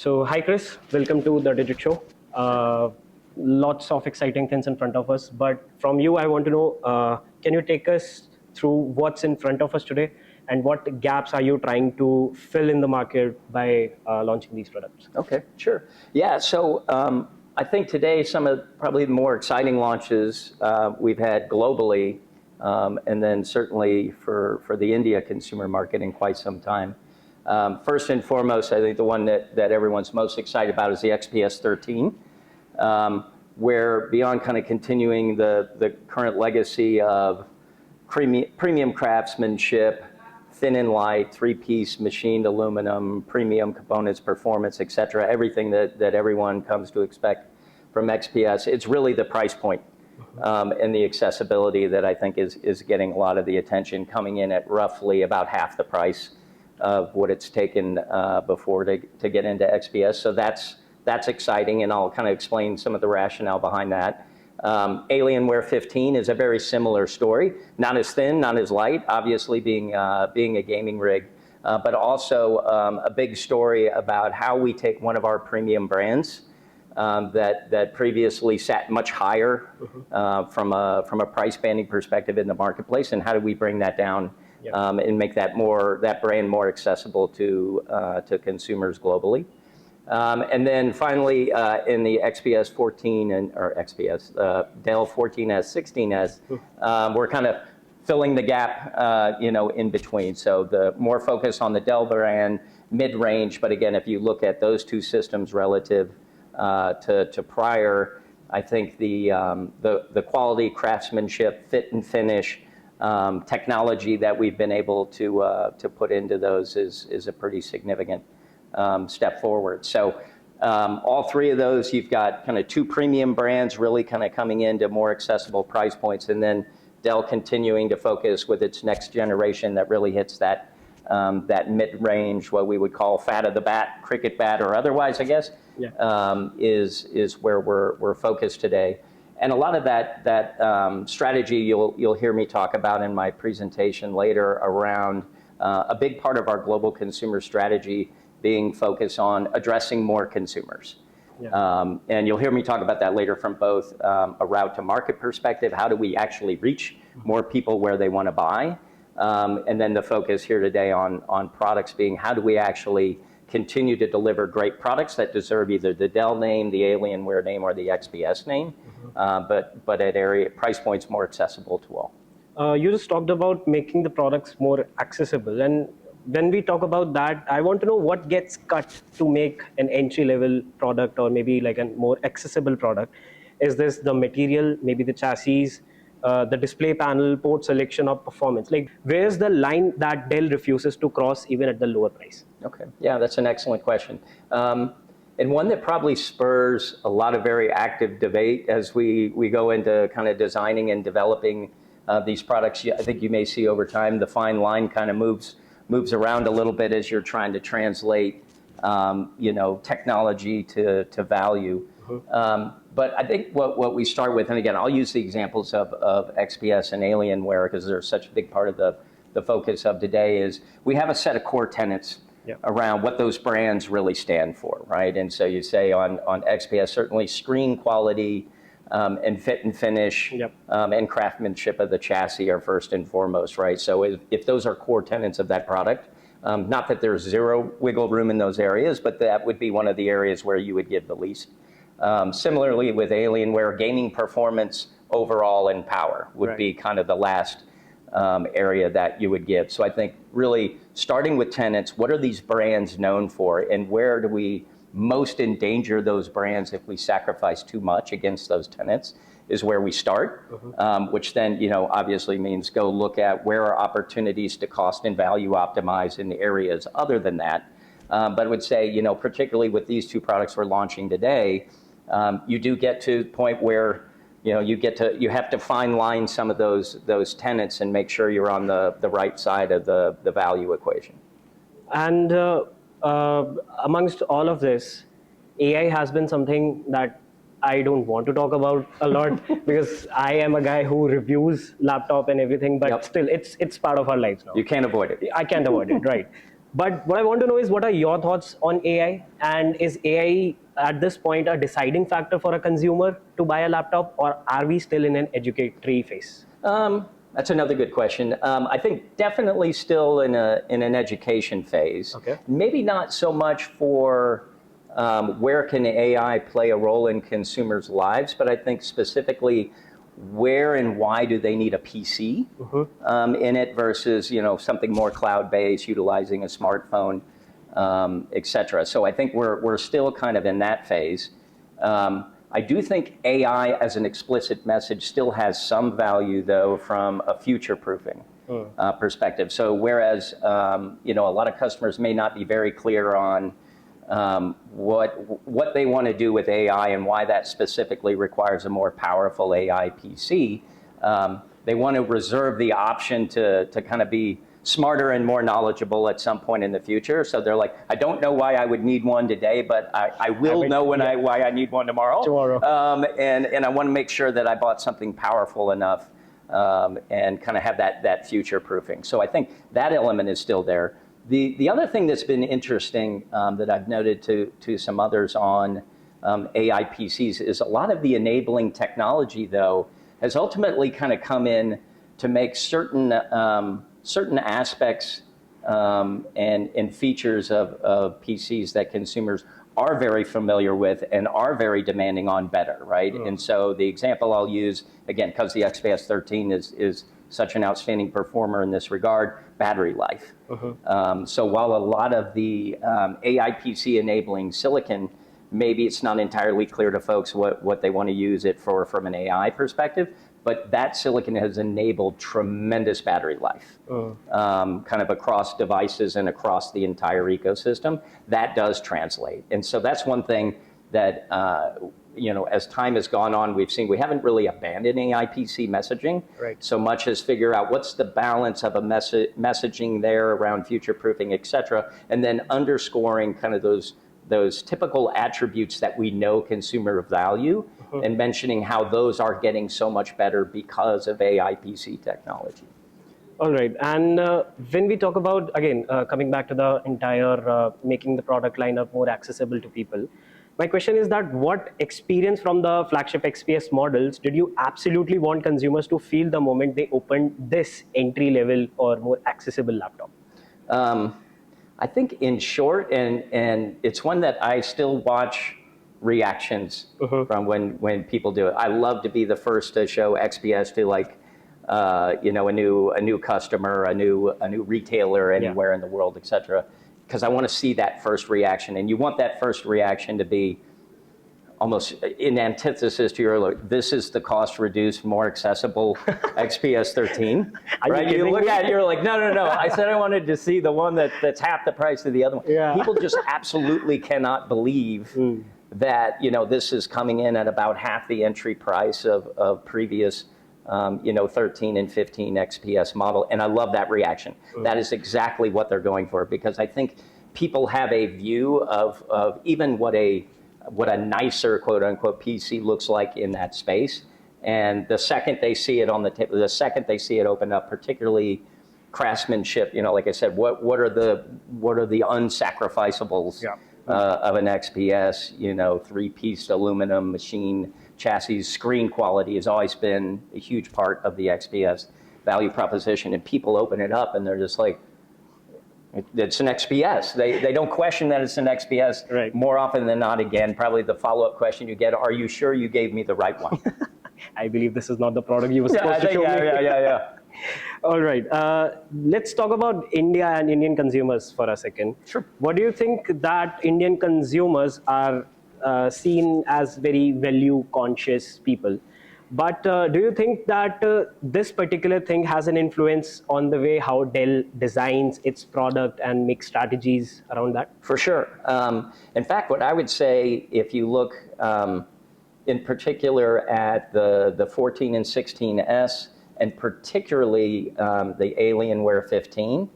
So, hi Chris, welcome to the Digit Show. Lots of exciting things in front of us, but from you, I want to know, can you take us through what's in front of us today and what gaps are you trying to fill in the market by launching these products? Okay, sure. Yeah, so I think today some of probably the more exciting launches we've had globally, and then certainly for the India consumer market in quite some time. First and foremost, I think the one that everyone's most excited about is the XPS 13, where beyond kind of continuing the current legacy of premium craftsmanship, thin and light, three-piece machined aluminum, premium components, performance, et cetera, everything that everyone comes to expect from XPS, it's really the price point and the accessibility that I think is getting a lot of the attention, coming in at roughly about half the price of what it's taken before to get into XPS. So that's exciting, and I'll kind of explain some of the rationale behind that. Alienware 15 is a very similar story, not as thin, not as light, obviously being a gaming rig, but also a big story about how we take one of our premium brands that previously sat much higher from a price banding perspective in the marketplace, and how do we bring that down and make that brand more accessible to consumers globally. And then finally, in the XPS 14 or XPS, Dell 14S, 16S, we're kind of filling the gap, in between. So the more focus on the Dell brand, mid-range. But again, if you look at those two systems relative to prior, I think the quality, craftsmanship, fit and finish, technology that we've been able to put into those is a pretty significant step forward. So all three of those, you've got kind of two premium brands really kind of coming into more accessible price points, and then Dell continuing to focus with its next generation that really hits that mid-range, what we would call fat of the bat, cricket bat or otherwise, I guess, is where we're focused today. And a lot of that strategy you'll hear me talk about in my presentation later around a big part of our global consumer strategy being focused on addressing more consumers. And you'll hear me talk about that later from both a route to market perspective, how do we actually reach more people where they want to buy, and then the focus here today on products being how do we actually continue to deliver great products that deserve either the Dell name, the Alienware name, or the XPS name, but at price points more accessible to all. You just talked about making the products more accessible, and when we talk about that, I want to know what gets cut to make an entry-level product or maybe like a more accessible product. Is this the material, maybe the chassis, the display panel, port selection, or performance? Like, where's the line that Dell refuses to cross even at the lower price? Okay, yeah, that's an excellent question. And one that probably spurs a lot of very active debate as we go into kind of designing and developing these products. I think you may see over time the fine line kind of moves around a little bit as you're trying to translate technology to value. But I think what we start with, and again, I'll use the examples of XPS and Alienware because they're such a big part of the focus of today, is we have a set of core tenets around what those brands really stand for, right? And so you say on XPS, certainly screen quality and fit and finish and craftsmanship of the chassis are first and foremost, right? So if those are core tenets of that product, not that there's zero wiggle room in those areas, but that would be one of the areas where you would give the least. Similarly with Alienware, gaming performance overall and power would be kind of the last area that you would give. So I think really starting with tenets, what are these brands known for, and where do we most endanger those brands if we sacrifice too much against those tenets, is where we start, which then obviously means go look at where are opportunities to cost and value optimize in the areas other than that. But I would say, particularly with these two products we're launching today, you do get to the point where you have to fine line some of those tenets and make sure you're on the right side of the value equation. And amongst all of this, AI has been something that I don't want to talk about a lot because I am a guy who reviews laptop and everything, but still it's part of our lives now. You can't avoid it. I can't avoid it, right? But what I want to know is, what are your thoughts on AI? And is AI at this point a deciding factor for a consumer to buy a laptop, or are we still in an educatory phase? That's another good question. I think definitely still in an education phase. Okay. Maybe not so much for where can AI play a role in consumers' lives, but I think specifically where and why do they need a PC in it versus something more cloud-based, utilizing a smartphone, et cetera. So I think we're still kind of in that phase. I do think AI as an explicit message still has some value, though, from a future-proofing perspective. So whereas a lot of customers may not be very clear on what they want to do with AI and why that specifically requires a more powerful AI PC, they want to reserve the option to kind of be smarter and more knowledgeable at some point in the future. So they're like, I don't know why I would need one today, but I will know why I need one tomorrow. And I want to make sure that I bought something powerful enough and kind of have that future proofing. So I think that element is still there. The other thing that's been interesting that I've noted to some others on AI PCs is a lot of the enabling technology, though, has ultimately kind of come in to make certain aspects and features of PCs that consumers are very familiar with and are very demanding on better, right? And so the example I'll use, again, because the XPS 13 is such an outstanding performer in this regard, battery life. So while a lot of the AI PC enabling silicon, maybe it's not entirely clear to folks what they want to use it for from an AI perspective, but that silicon has enabled tremendous battery life, kind of across devices and across the entire ecosystem. That does translate. And so that's one thing that, as time has gone on, we've seen we haven't really abandoned AI PC messaging so much as figure out what's the balance of a messaging there around future-proofing, et cetera, and then underscoring kind of those typical attributes that we know consumer value, and mentioning how those are getting so much better because of AI PC technology. All right. And when we talk about, again, coming back to the entire making the product lineup more accessible to people, my question is that what experience from the flagship XPS models did you absolutely want consumers to feel the moment they opened this entry-level or more accessible laptop? I think in short, and it's one that I still watch reactions from when people do it. I love to be the first to show XPS to a new customer, a new retailer anywhere in the world, et cetera, because I want to see that first reaction. And you want that first reaction to be almost in antithesis to your look. This is the cost reduced, more accessible XPS 13. Right? You look at it, you're like, no. I said I wanted to see the one that's half the price of the other one. Yeah. People just absolutely cannot believe that this is coming in at about half the entry price of previous 13 and 15 XPS model. And I love that reaction. That is exactly what they're going for, because I think people have a view of even what a nicer quote unquote PC looks like in that space. And the second they see it on the table, the second they see it open up, particularly craftsmanship, like I said, what are the unsacrificables of an XPS, 3-piece aluminum machine chassis. Screen quality has always been a huge part of the XPS value proposition, and people open it up and they're just like, it's an XPS. They don't question that it's an XPS more often than not. Again, probably the follow-up question you get, are you sure you gave me the right one? I believe this is not the product you were supposed to show me. Yeah. All right. Let's talk about India and Indian consumers for a second. Sure. What do you think that Indian consumers are seen as very value-conscious people? But do you think that this particular thing has an influence on the way how Dell designs its product and makes strategies around that? For sure. In fact, what I would say, if you look in particular at the 14 and 16S, and particularly the Alienware 15,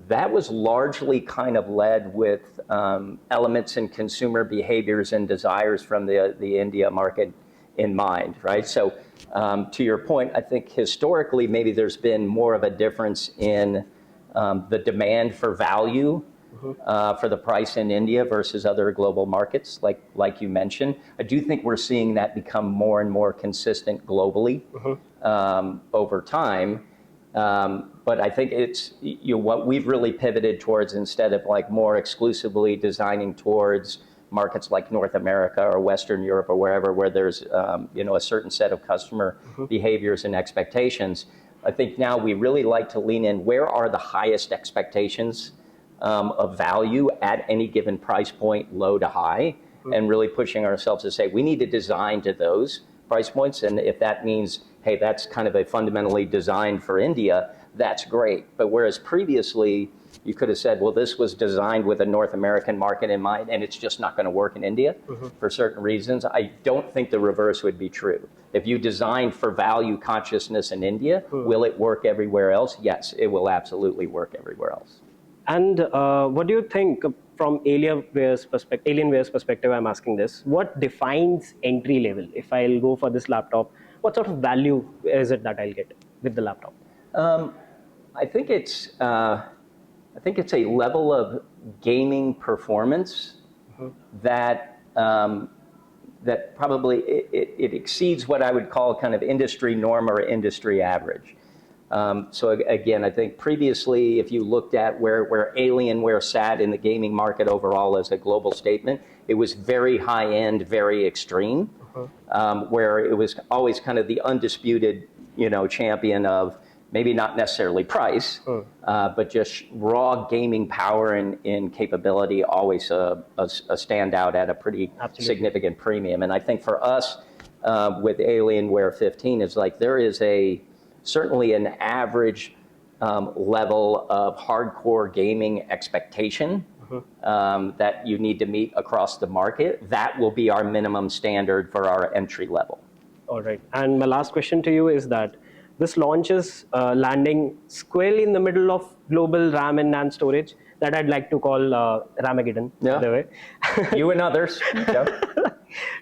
that was largely kind of led with elements in consumer behaviors and desires from the India market in mind, right? So to your point, I think historically maybe there's been more of a difference in the demand for value for the price in India versus other global markets, like you mentioned. I do think we're seeing that become more and more consistent globally over time. But I think it's what we've really pivoted towards, instead of like more exclusively designing towards markets like North America or Western Europe or wherever, where there's a certain set of customer behaviors and expectations. I think now we really like to lean in where are the highest expectations of value at any given price point, low to high, and really pushing ourselves to say we need to design to those price points. And if that means, hey, that's kind of a fundamentally designed for India, that's great. But whereas previously you could have said, well, this was designed with a North American market in mind, and it's just not going to work in India for certain reasons. I don't think the reverse would be true. If you design for value consciousness in India, will it work everywhere else? Yes, it will absolutely work everywhere else. And what do you think from Alienware's perspective, I'm asking this, what defines entry level? If I'll go for this laptop, what sort of value is it that I'll get with the laptop? I think it's a level of gaming performance that that probably it exceeds what I would call kind of industry norm or industry average. So again, I think previously, if you looked at where Alienware sat in the gaming market overall as a global statement, it was very high end, very extreme, where it was always kind of the undisputed, champion of maybe not necessarily price, but just raw gaming power and capability, always a standout at a pretty significant premium. And I think for us, with Alienware 15, it's like there is certainly an average level of hardcore gaming expectation that you need to meet across the market. That will be our minimum standard for our entry level. All right. And my last question to you is that this launch is landing squarely in the middle of global RAM and NAND storage that I'd like to call Ramageddon, by the way. You and others.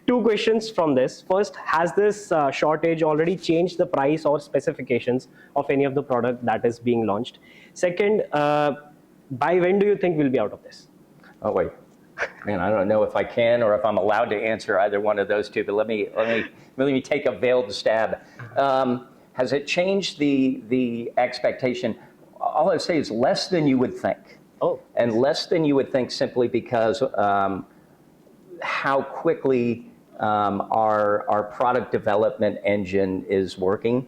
Two questions from this. First, has this shortage already changed the price or specifications of any of the product that is being launched? Second, by when do you think we'll be out of this? Oh, wait. Man, I don't know if I can or if I'm allowed to answer either one of those two, but let me take a veiled stab. Has it changed the expectation? All I'd say is less than you would think. Oh. And less than you would think simply because how quickly our product development engine is working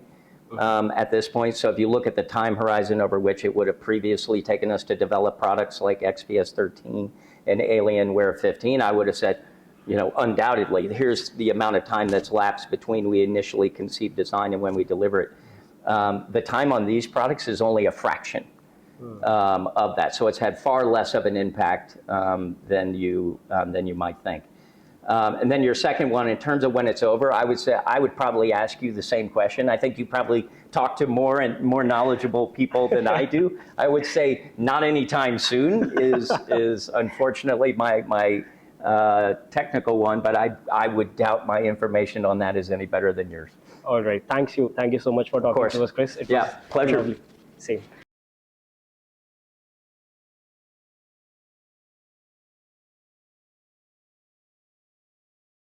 at this point. So if you look at the time horizon over which it would have previously taken us to develop products like XPS 13 and Alienware 15, I would have said, undoubtedly, here's the amount of time that's lapsed between we initially conceived design and when we deliver it. The time on these products is only a fraction of that. So it's had far less of an impact than you might think. And then your second one, in terms of when it's over, I would say I would probably ask you the same question. I think you probably talk to more knowledgeable people than I do. I would say not anytime soon is unfortunately my technical one, but I would doubt my information on that is any better than yours. All right. Thank you so much for talking to us, Chris. It was pleasure. lovely. Same.